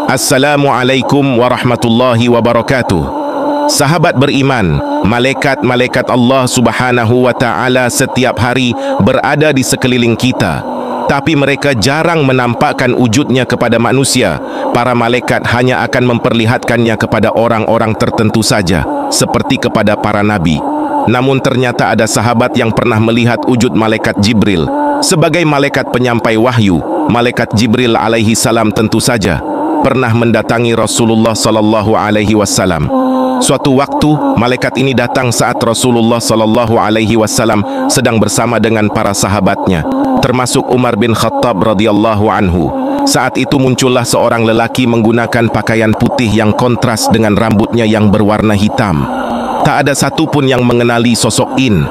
Assalamualaikum warahmatullahi wabarakatuh. Sahabat beriman, malaikat-malaikat Allah Subhanahu wa Ta'ala setiap hari berada di sekeliling kita, tapi mereka jarang menampakkan wujudnya kepada manusia. Para malaikat hanya akan memperlihatkannya kepada orang-orang tertentu saja, seperti kepada para nabi. Namun ternyata ada sahabat yang pernah melihat wujud malaikat Jibril. Sebagai malaikat penyampai wahyu, malaikat Jibril alaihi salam tentu saja pernah mendatangi Rasulullah sallallahu alaihi wasallam. Suatu waktu, malaikat ini datang saat Rasulullah sallallahu alaihi wasallam sedang bersama dengan para sahabatnya, termasuk Umar bin Khattab radhiyallahu anhu. Saat itu muncullah seorang lelaki menggunakan pakaian putih yang kontras dengan rambutnya yang berwarna hitam. Tak ada satupun yang mengenali sosok ini.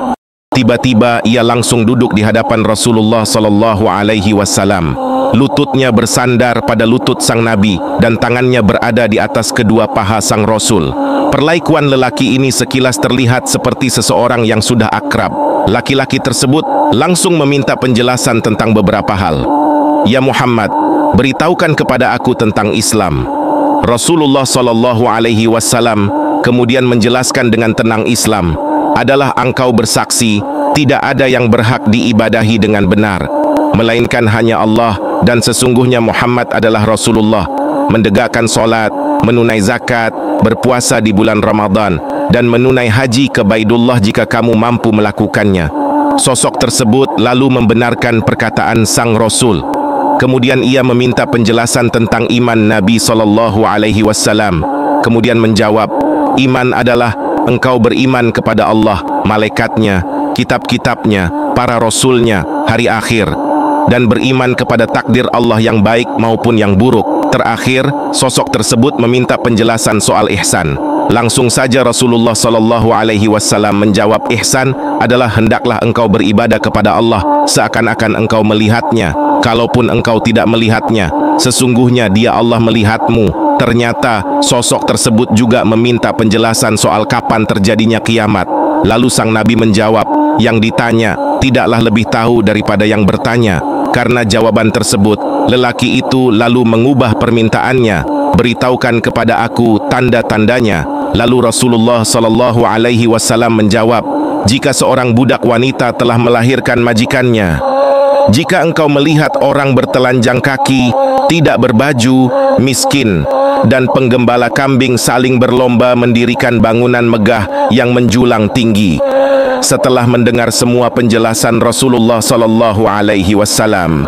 Tiba-tiba ia langsung duduk di hadapan Rasulullah sallallahu alaihi wasallam. Lututnya bersandar pada lutut sang Nabi dan tangannya berada di atas kedua paha sang Rasul. Perlakuan lelaki ini sekilas terlihat seperti seseorang yang sudah akrab. Laki-laki tersebut langsung meminta penjelasan tentang beberapa hal. Ya Muhammad, beritahukan kepada aku tentang Islam. Rasulullah sallallahu alaihi wasallam kemudian menjelaskan dengan tenang, Islam adalah engkau bersaksi tidak ada yang berhak diibadahi dengan benar melainkan hanya Allah, dan sesungguhnya Muhammad adalah Rasulullah, mendegakkan solat, menunai zakat, berpuasa di bulan Ramadan, dan menunai haji ke Baitullah jika kamu mampu melakukannya. Sosok tersebut lalu membenarkan perkataan sang Rasul. Kemudian ia meminta penjelasan tentang iman Nabi SAW. Kemudian menjawab, iman adalah engkau beriman kepada Allah, malaikatnya, kitab-kitabnya, para rasulnya, hari akhir, dan beriman kepada takdir Allah yang baik maupun yang buruk. Terakhir, sosok tersebut meminta penjelasan soal ihsan. Langsung saja Rasulullah sallallahu alaihi wasallam menjawab, ihsan adalah hendaklah engkau beribadah kepada Allah seakan-akan engkau melihatnya. Kalaupun engkau tidak melihatnya, sesungguhnya Dia Allah melihatmu. Ternyata sosok tersebut juga meminta penjelasan soal kapan terjadinya kiamat. Lalu sang Nabi menjawab, yang ditanya tidaklah lebih tahu daripada yang bertanya. Karena jawaban tersebut, lelaki itu lalu mengubah permintaannya, beritahukan kepada aku tanda-tandanya. Lalu Rasulullah sallallahu alaihi wasallam menjawab, jika seorang budak wanita telah melahirkan majikannya, jika engkau melihat orang bertelanjang kaki, tidak berbaju, miskin, dan penggembala kambing saling berlomba mendirikan bangunan megah yang menjulang tinggi. Setelah mendengar semua penjelasan Rasulullah sallallahu alaihi wasallam,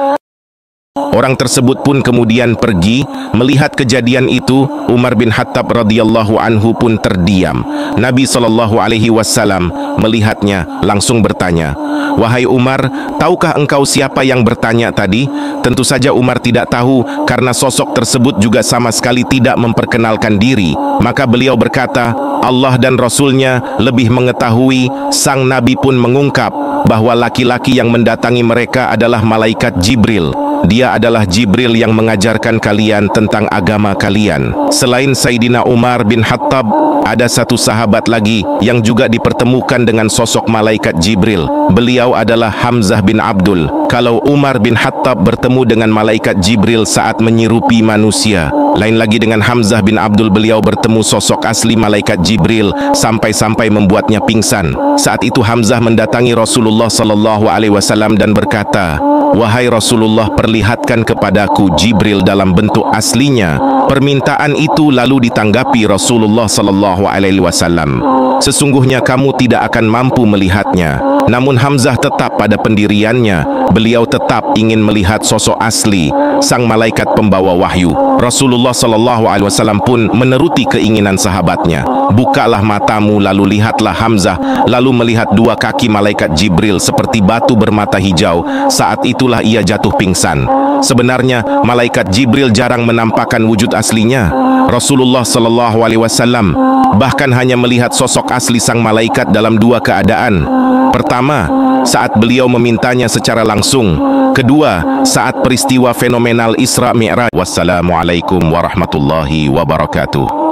orang tersebut pun kemudian pergi. Melihat kejadian itu, Umar bin Khattab radhiyallahu anhu pun terdiam. Nabi sallallahu alaihi wasallam melihatnya langsung bertanya, wahai Umar, tahukah engkau siapa yang bertanya tadi? Tentu saja Umar tidak tahu karena sosok tersebut juga sama sekali tidak memperkenalkan diri. Maka beliau berkata, Allah dan Rasulnya lebih mengetahui. Sang Nabi pun mengungkap bahwa laki-laki yang mendatangi mereka adalah malaikat Jibril. Dia adalah Jibril yang mengajarkan kalian tentang agama kalian. Selain Sayyidina Umar bin Khattab, ada satu sahabat lagi yang juga dipertemukan dengan sosok malaikat Jibril. Beliau adalah Hamzah bin Abdul. Kalau Umar bin Khattab bertemu dengan malaikat Jibril saat menyerupi manusia, lain lagi dengan Hamzah bin Abdul, beliau bertemu sosok asli malaikat Jibril sampai-sampai membuatnya pingsan. Saat itu Hamzah mendatangi Rasulullah sallallahu alaihi wasallam dan berkata, wahai Rasulullah, perlihatkan kepadaku Jibril dalam bentuk aslinya. Permintaan itu lalu ditanggapi Rasulullah sallallahu alaihi wasallam, sesungguhnya kamu tidak akan mampu melihatnya. Namun Hamzah tetap pada pendiriannya. Beliau tetap ingin melihat sosok asli sang malaikat pembawa wahyu. Rasulullah sallallahu alaihi wasallam pun meneruti keinginan sahabatnya. Bukalah matamu, lalu lihatlah Hamzah, lalu melihat dua kaki malaikat Jibril seperti batu bermata hijau. Saat itulah ia jatuh pingsan. Sebenarnya malaikat Jibril jarang menampakkan wujud aslinya. Rasulullah sallallahu alaihi wasallam bahkan hanya melihat sosok asli sang malaikat dalam dua keadaan. Pertama, saat beliau memintanya secara langsung. Kedua, saat peristiwa fenomenal Isra Mi'raj. Wassalamualaikum warahmatullahi wabarakatuh.